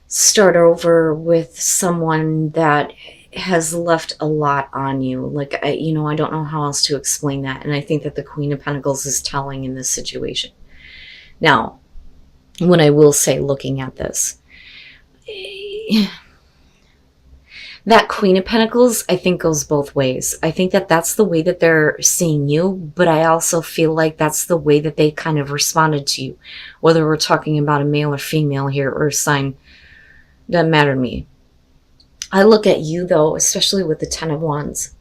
start over with someone that has left a lot on you. Like, I don't know how else to explain that. And I think that the Queen of Pentacles is telling in this situation. Now, what I will say looking at this, that Queen of Pentacles, I think, goes both ways. I think that that's the way that they're seeing you, but I also feel like that's the way that they kind of responded to you. Whether we're talking about a male or female here or a sign, doesn't matter to me. I look at you, though, especially with the Ten of Wands,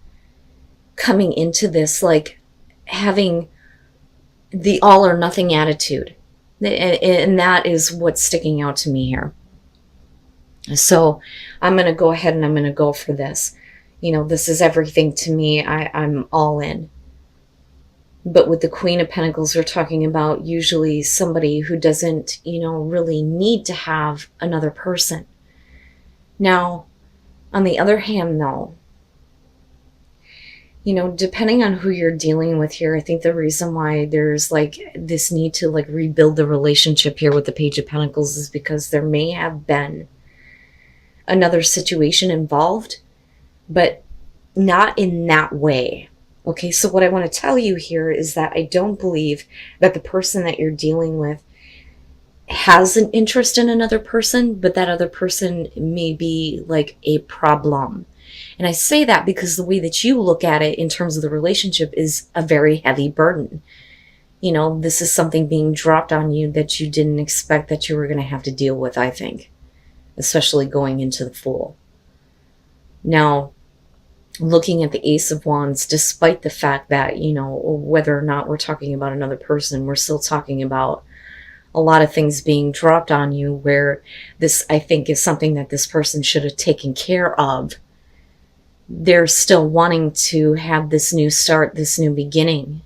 coming into this, like, having the all or nothing attitude. And that is what's sticking out to me here. So I'm going to go ahead and I'm going to go for this. This is everything to me. I'm all in. But with the Queen of Pentacles, we're talking about usually somebody who doesn't, really need to have another person. Now, on the other hand, though, depending on who you're dealing with here, I think the reason why there's like this need to like rebuild the relationship here with the Page of Pentacles is because there may have been another situation involved, but not in that way. Okay, so what I want to tell you here is that I don't believe that the person that you're dealing with has an interest in another person, but that other person may be like a problem. And I say that because the way that you look at it in terms of the relationship is a very heavy burden. This is something being dropped on you that you didn't expect that you were going to have to deal with, I think. Especially going into the Fool. Now, looking at the Ace of Wands, despite the fact that, whether or not we're talking about another person, we're still talking about a lot of things being dropped on you where this, I think, is something that this person should have taken care of. They're still wanting to have this new start, this new beginning,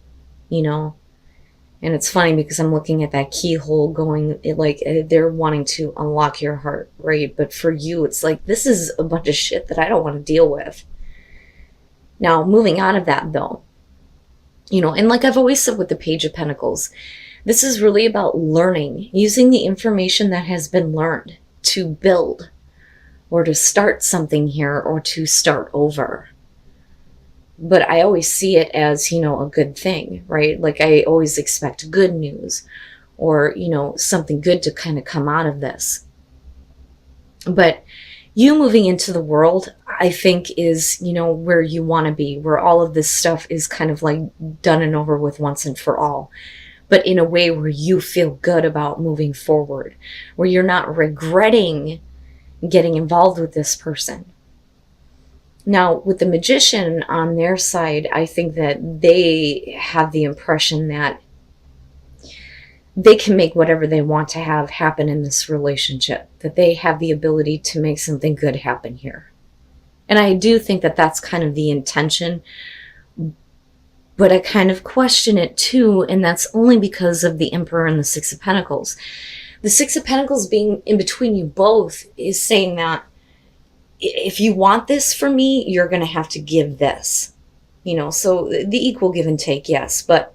And it's funny because I'm looking at that keyhole going, like, they're wanting to unlock your heart, right? But for you, it's like, this is a bunch of shit that I don't want to deal with. Now, moving out of that, though, and like I've always said with the Page of Pentacles, this is really about learning, using the information that has been learned to build or to start something here or to start over. But I always see it as, a good thing, right? Like I always expect good news or, something good to kind of come out of this. But you moving into the world, I think is, where you want to be, where all of this stuff is kind of like done and over with once and for all. But in a way where you feel good about moving forward, where you're not regretting getting involved with this person. Now, with the Magician on their side, I think that they have the impression that they can make whatever they want to have happen in this relationship, that they have the ability to make something good happen here. And I do think that that's kind of the intention, but I kind of question it too, and that's only because of the Emperor and the Six of Pentacles. The Six of Pentacles being in between you both is saying that if you want this from me, you're going to have to give this. So the equal give and take, yes. But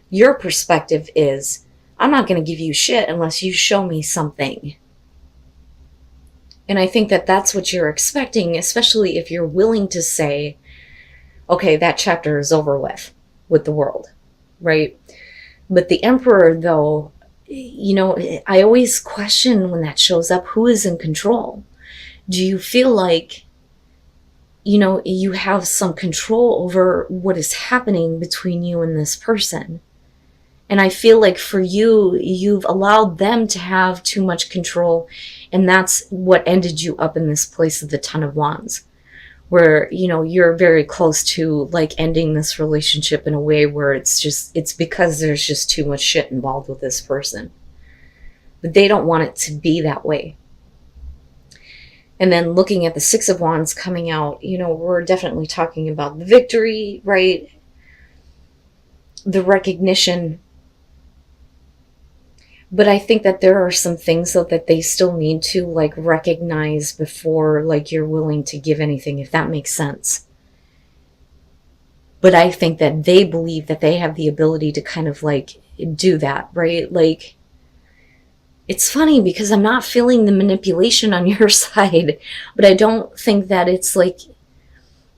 your perspective is, I'm not going to give you shit unless you show me something. And I think that that's what you're expecting, especially if you're willing to say, okay, that chapter is over with the world, right? But the Emperor, though, I always question when that shows up, who is in control? Do you feel like, you have some control over what is happening between you and this person? And I feel like for you, you've allowed them to have too much control. And that's what ended you up in this place of the Ten of Wands, where, you're very close to like ending this relationship in a way where it's because there's just too much shit involved with this person. But they don't want it to be that way. And then looking at the Six of Wands coming out, we're definitely talking about the victory, right? The recognition. But I think that there are some things though that they still need to like recognize before like you're willing to give anything, if that makes sense. But I think that they believe that they have the ability to kind of like do that, right? Like It's funny because I'm not feeling the manipulation on your side, but I don't think that it's like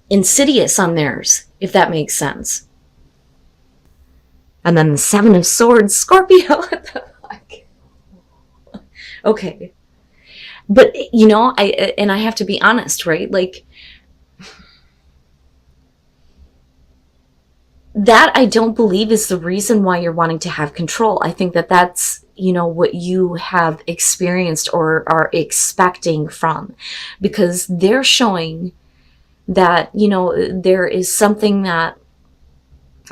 insidious on theirs, if that makes sense. And then the Seven of Swords, Scorpio. What the fuck? Okay. But, you know, I have to be honest, right? Like, that I don't believe is the reason why you're wanting to have control. I think that that's, you know, what you have experienced or are expecting from, because they're showing that, you know, there is something that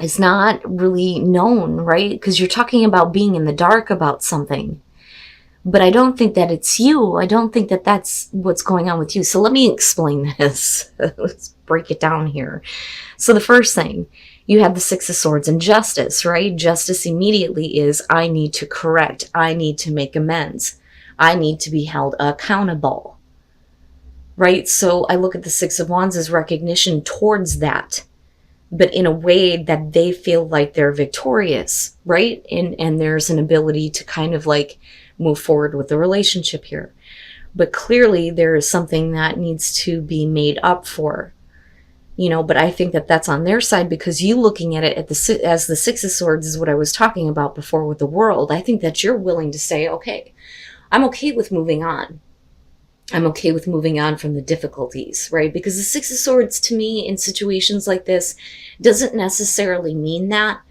is not really known, right? Because you're talking about being in the dark about something. But I don't think that it's you. I don't think that that's what's going on with you. So let me explain this. Let's break it down here. So the first thing, you have the Six of Swords and justice, right? Justice immediately is, I need to correct. I need to make amends. I need to be held accountable, right? So I look at the Six of Wands as recognition towards that, but in a way that they feel like they're victorious, right? And there's an ability to kind of like move forward with the relationship here. But clearly there is something that needs to be made up for, you know, but I think that that's on their side, because you looking at it as the Six of Swords is what I was talking about before with the world. I think that you're willing to say, okay, I'm okay with moving on. I'm okay with moving on from the difficulties, right? Because the Six of Swords to me in situations like this doesn't necessarily mean that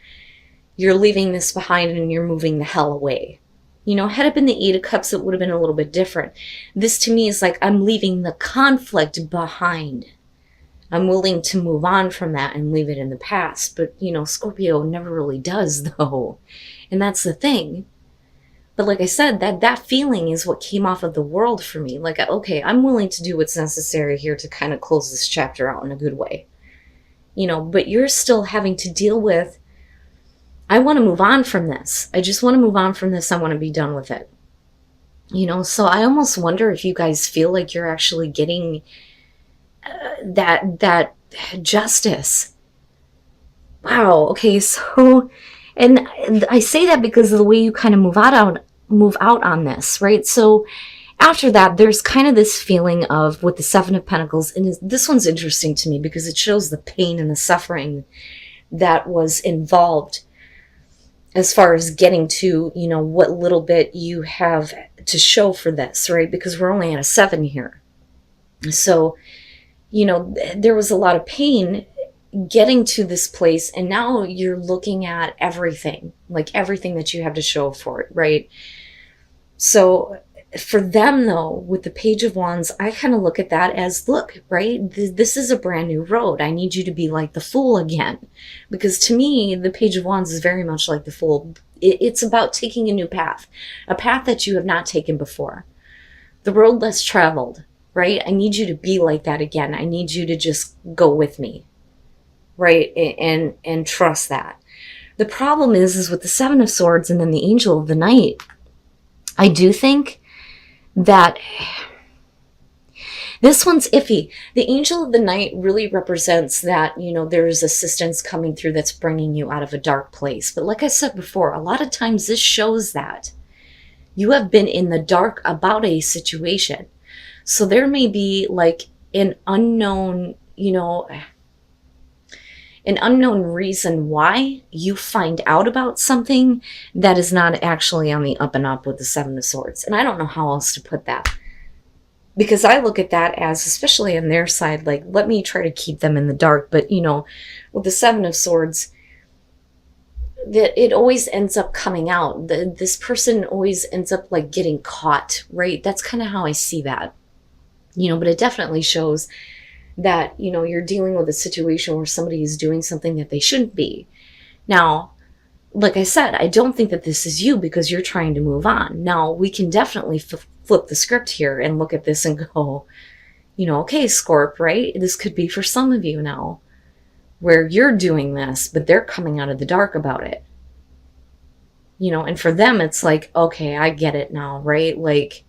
you're leaving this behind and you're moving the hell away. You know, had it been the Eight of Cups, it would have been a little bit different. This to me is like, I'm leaving the conflict behind. I'm willing to move on from that and leave it in the past. But, you know, Scorpio never really does, though. And that's the thing. But like I said, that feeling is what came off of the world for me. Like, okay, I'm willing to do what's necessary here to kind of close this chapter out in a good way. You know, but you're still having to deal with, I want to move on from this. I just want to move on from this. I want to be done with it. You know, so I almost wonder if you guys feel like you're actually getting that justice. Wow. Okay. So, and I say that because of the way you kind of move out on this, right? So after that, there's kind of this feeling of with the Seven of Pentacles, and this one's interesting to me because it shows the pain and the suffering that was involved as far as getting to, you know, what little bit you have to show for this, right? Because we're only at a 7 here. So, you know, there was a lot of pain getting to this place, and now you're looking at everything, like everything that you have to show for it, right? So for them though, with the Page of Wands, I kind of look at that as, look, right, this is a brand new road. I need you to be like the Fool again, because to me the Page of Wands is very much like the Fool. It's about taking a new path, a path that you have not taken before, the road less traveled, right? I need you to be like that again. I need you to just go with me, right? And trust that. The problem is with the Seven of Swords and then the Angel of the Night, I do think that this one's iffy. The Angel of the Night really represents that, you know, there's assistance coming through that's bringing you out of a dark place. But like I said before, a lot of times this shows that you have been in the dark about a situation. So there may be like an unknown, you know, an unknown reason why you find out about something that is not actually on the up and up with the Seven of Swords. And I don't know how else to put that, because I look at that as, especially on their side, like, let me try to keep them in the dark. But, you know, with the Seven of Swords, that it always ends up coming out. This person always ends up like getting caught, right? That's kind of how I see that, you know, but it definitely shows that, you know, you're dealing with a situation where somebody is doing something that they shouldn't be. Now, like I said, I don't think that this is you because you're trying to move on. Now, we can definitely flip the script here and look at this and go, you know, okay, Scorp, right? This could be for some of you now, where you're doing this, but they're coming out of the dark about it. You know, and for them, it's like, okay, I get it now, right? Like,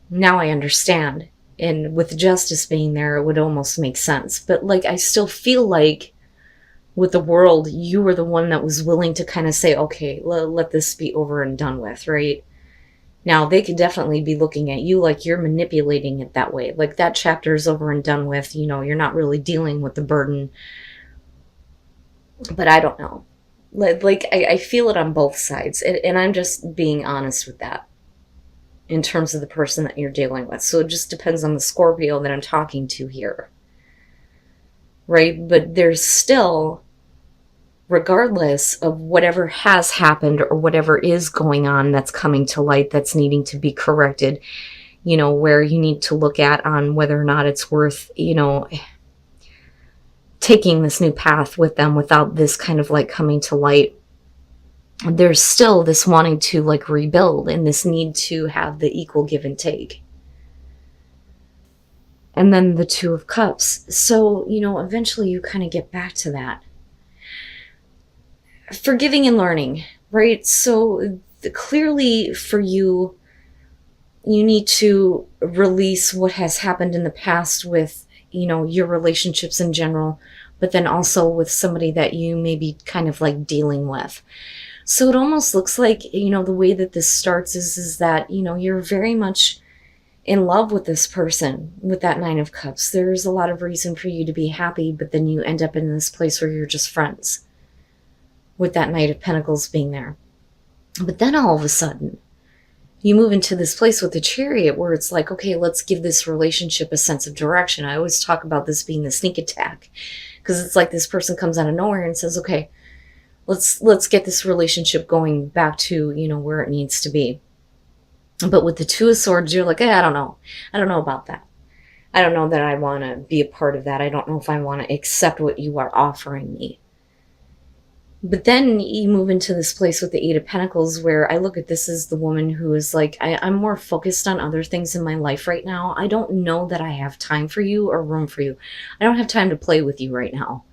now I understand. And with justice being there, it would almost make sense. But like, I still feel like with the world, you were the one that was willing to kind of say, okay, let this be over and done with, right? Now, they could definitely be looking at you like you're manipulating it that way. Like that chapter is over and done with. You're not really dealing with the burden. But I don't know. Like I feel it on both sides. And I'm just being honest with that in terms of the person that you're dealing with. So it just depends on the Scorpio that I'm talking to here. Right? But there's still, regardless of whatever has happened or whatever is going on that's coming to light that's needing to be corrected, where you need to look at on whether or not it's worth, taking this new path with them without this kind of like coming to light. There's still this wanting to like rebuild and this need to have the equal give and take. And then the Two of Cups. So, eventually you kind of get back to that. Forgiving and learning, right? So clearly for you, you need to release what has happened in the past with, your relationships in general, but then also with somebody that you may be kind of like dealing with. So it almost looks like, the way that this starts is that, you're very much in love with this person with that Nine of Cups. There's a lot of reason for you to be happy, but then you end up in this place where you're just friends with that Knight of Pentacles being there. But then all of a sudden, you move into this place with the Chariot where it's like, okay, let's give this relationship a sense of direction. I always talk about this being the sneak attack because it's like this person comes out of nowhere and says, okay, let's get this relationship going back to, where it needs to be. But with the Two of Swords, you're like, I don't know. I don't know about that. I don't know that I want to be a part of that. I don't know if I want to accept what you are offering me. But then you move into this place with the Eight of Pentacles where I look at this as the woman who is like, I'm more focused on other things in my life right now. I don't know that I have time for you or room for you. I don't have time to play with you right now.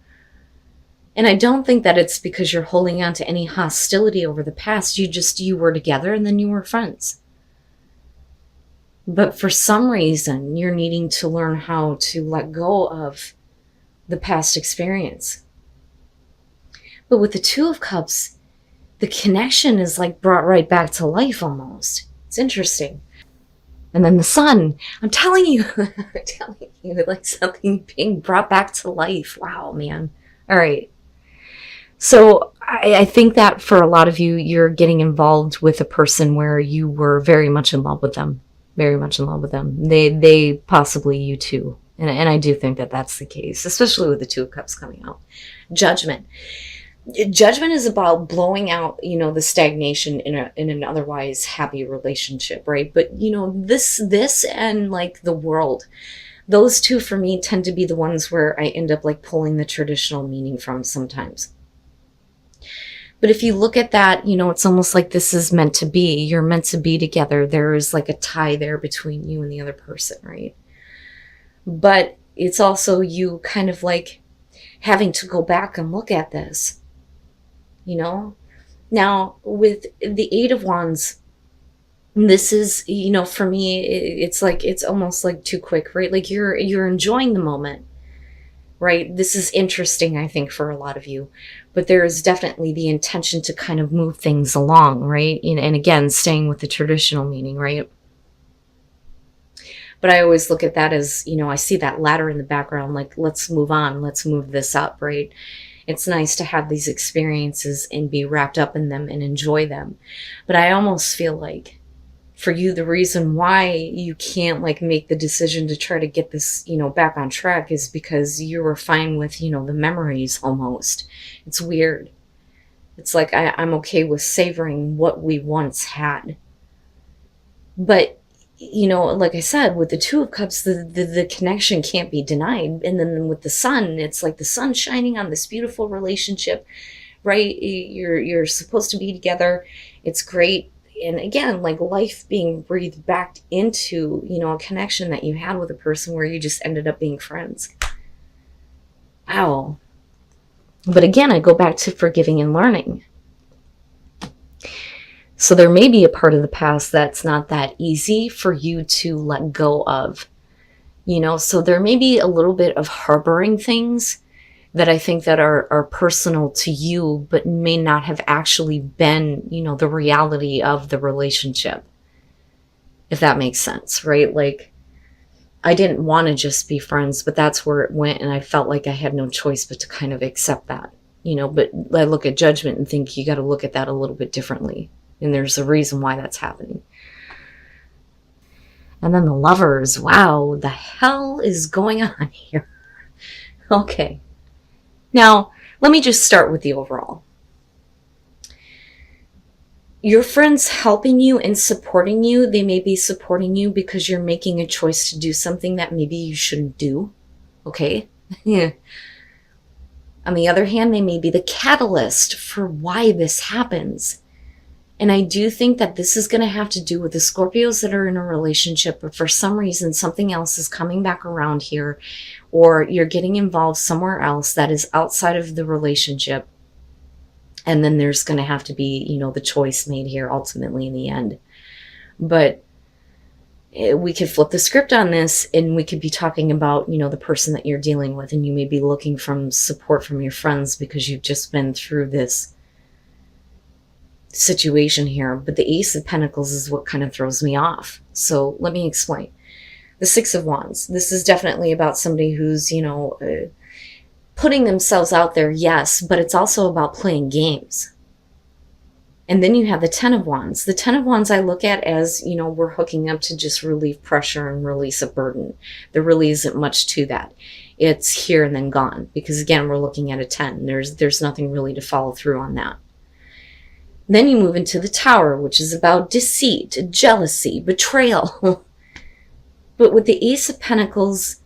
And I don't think that it's because you're holding on to any hostility over the past. You were together and then you were friends. But for some reason, you're needing to learn how to let go of the past experience. But with the Two of Cups, the connection is like brought right back to life almost. It's interesting. And then the Sun, I'm telling you, like something being brought back to life. Wow, man. All right. So I think that for a lot of you, you're getting involved with a person where you were very much in love with them. Very much in love with them. They possibly you too. And I do think that that's the case, especially with the Two of Cups coming out. Judgment. Judgment is about blowing out, the stagnation in an otherwise happy relationship, right? But, this and like the world, those two for me tend to be the ones where I end up like pulling the traditional meaning from sometimes. But if you look at that, it's almost like this is meant to be. You're meant to be together. There is like a tie there between you and the other person, right? But it's also you kind of like having to go back and look at this. Now with the Eight of Wands, this is, for me, it's like, it's almost like too quick, right? Like you're enjoying the moment, right? This is interesting, I think, for a lot of you, but there is definitely the intention to kind of move things along, right? And again, staying with the traditional meaning, right? But I always look at that as, I see that ladder in the background, like, let's move on, let's move this up, right? It's nice to have these experiences and be wrapped up in them and enjoy them. But I almost feel like for you, the reason why you can't like make the decision to try to get this, back on track is because you were fine with, the memories almost. It's weird. It's like I'm okay with savoring what we once had. But like I said, with the Two of Cups, the connection can't be denied. And then with the Sun, it's like the sun shining on this beautiful relationship, right? You're supposed to be together. It's great. And again, like life being breathed back into, a connection that you had with a person where you just ended up being friends. Wow. But again, I go back to forgiving and learning. So there may be a part of the past that's not that easy for you to let go of, so there may be a little bit of harboring things that I think that are personal to you, but may not have actually been, the reality of the relationship. if that makes sense, right? Like, I didn't want to just be friends, but that's where it went, and I felt like I had no choice but to kind of accept that, but I look at judgment and think you got to look at that a little bit differently, and there's a reason why that's happening. And then the Lovers, wow, the hell is going on here? Okay, now let me just start with the overall. Your friends helping you and supporting you, they may be supporting you because you're making a choice to do something that maybe you shouldn't do. Okay? Yeah. On the other hand, they may be the catalyst for why this happens. And I do think that this is going to have to do with the Scorpios that are in a relationship, but for some reason, something else is coming back around here, or you're getting involved somewhere else that is outside of the relationship. And then there's going to have to be, the choice made here ultimately in the end. But we could flip the script on this, and we could be talking about, the person that you're dealing with, and you may be looking for support from your friends because you've just been through this situation here. But the Ace of Pentacles is what kind of throws me off. So let me explain. The Six of Wands. This is definitely about somebody who's, putting themselves out there, yes, but it's also about playing games. And then you have the Ten of Wands. The Ten of Wands I look at as, we're hooking up to just relieve pressure and release a burden. There really isn't much to that. It's here and then gone. Because again, we're looking at a 10. There's nothing really to follow through on that. Then you move into the Tower, which is about deceit, jealousy, betrayal. But with the Ace of Pentacles,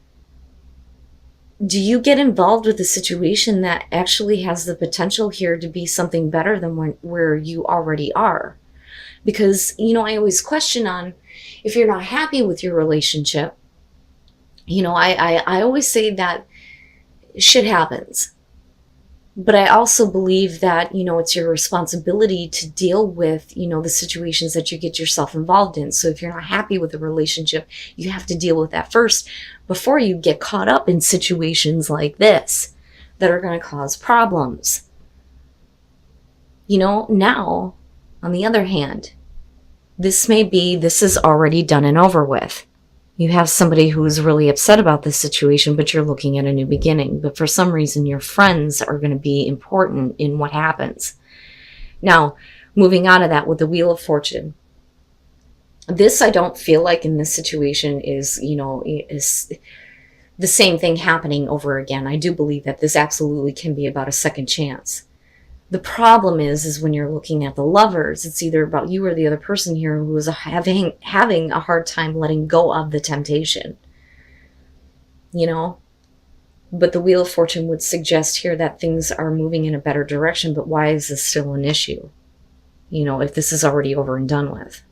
do you get involved with a situation that actually has the potential here to be something better than where you already are? Because, I always question on if you're not happy with your relationship, I always say that shit happens. But I also believe that, it's your responsibility to deal with, the situations that you get yourself involved in. So if you're not happy with the relationship, you have to deal with that first before you get caught up in situations like this that are going to cause problems. Now, on the other hand, this is already done and over with. You have somebody who is really upset about this situation, but you're looking at a new beginning. But for some reason, your friends are going to be important in what happens. Now, moving on to that with the Wheel of Fortune. This, I don't feel like in this situation is the same thing happening over again. I do believe that this absolutely can be about a second chance. The problem is when you're looking at the Lovers, it's either about you or the other person here who is having a hard time letting go of the temptation. But the Wheel of Fortune would suggest here that things are moving in a better direction, but why is this still an issue? If this is already over and done with.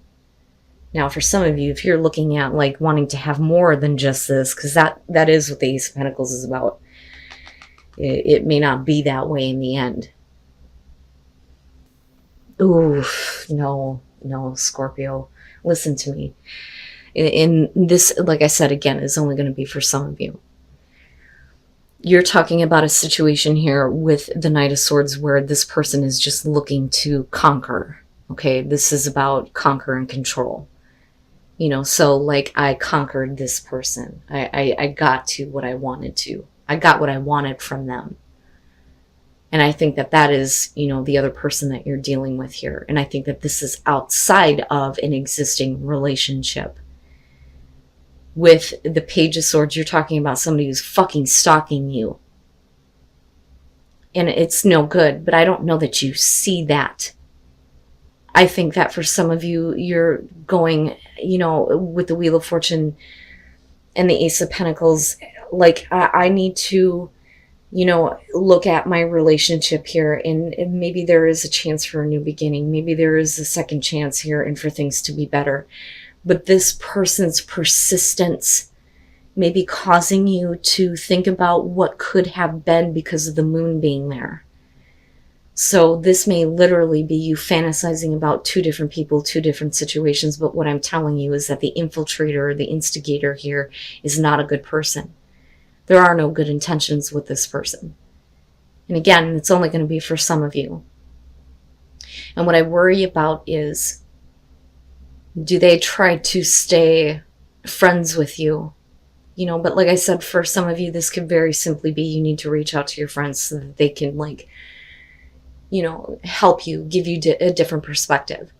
Now, for some of you, if you're looking at like wanting to have more than just this, because that is what the Ace of Pentacles is about, it may not be that way in the end. Ooh, no, Scorpio, listen to me. In this, like I said, again, is only going to be for some of you. You're talking about a situation here with the Knight of Swords where this person is just looking to conquer. Okay, this is about conquer and control. So like I conquered this person. I got to what I wanted to. I got what I wanted from them. And I think that is, the other person that you're dealing with here. And I think that this is outside of an existing relationship. With the Page of Swords, you're talking about somebody who's fucking stalking you. And it's no good, but I don't know that you see that. I think that for some of you, you're going, with the Wheel of Fortune and the Ace of Pentacles, like I need to look at my relationship here, and maybe there is a chance for a new beginning. Maybe there is a second chance here and for things to be better. But this person's persistence may be causing you to think about what could have been because of the moon being there. So this may literally be you fantasizing about two different people, two different situations. But what I'm telling you is that the infiltrator, the instigator here is not a good person. There are no good intentions with this person. And again, it's only going to be for some of you. And what I worry about is Do they try to stay friends with you? You know, but like I said, for some of you, this could very simply be you need to reach out to your friends so that they can, like, you know, help you, give you a different perspective.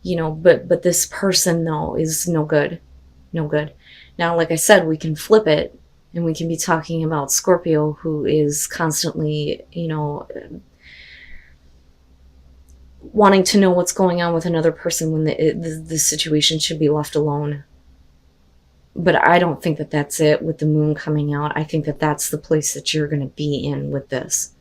You know, but this person, though, is no good. No good. Now, like I said, we can flip it and we can be talking about Scorpio, who is constantly, you know, wanting to know what's going on with another person when the situation should be left alone. But I don't think that that's it with the moon coming out. I think that that's the place that you're going to be in with this.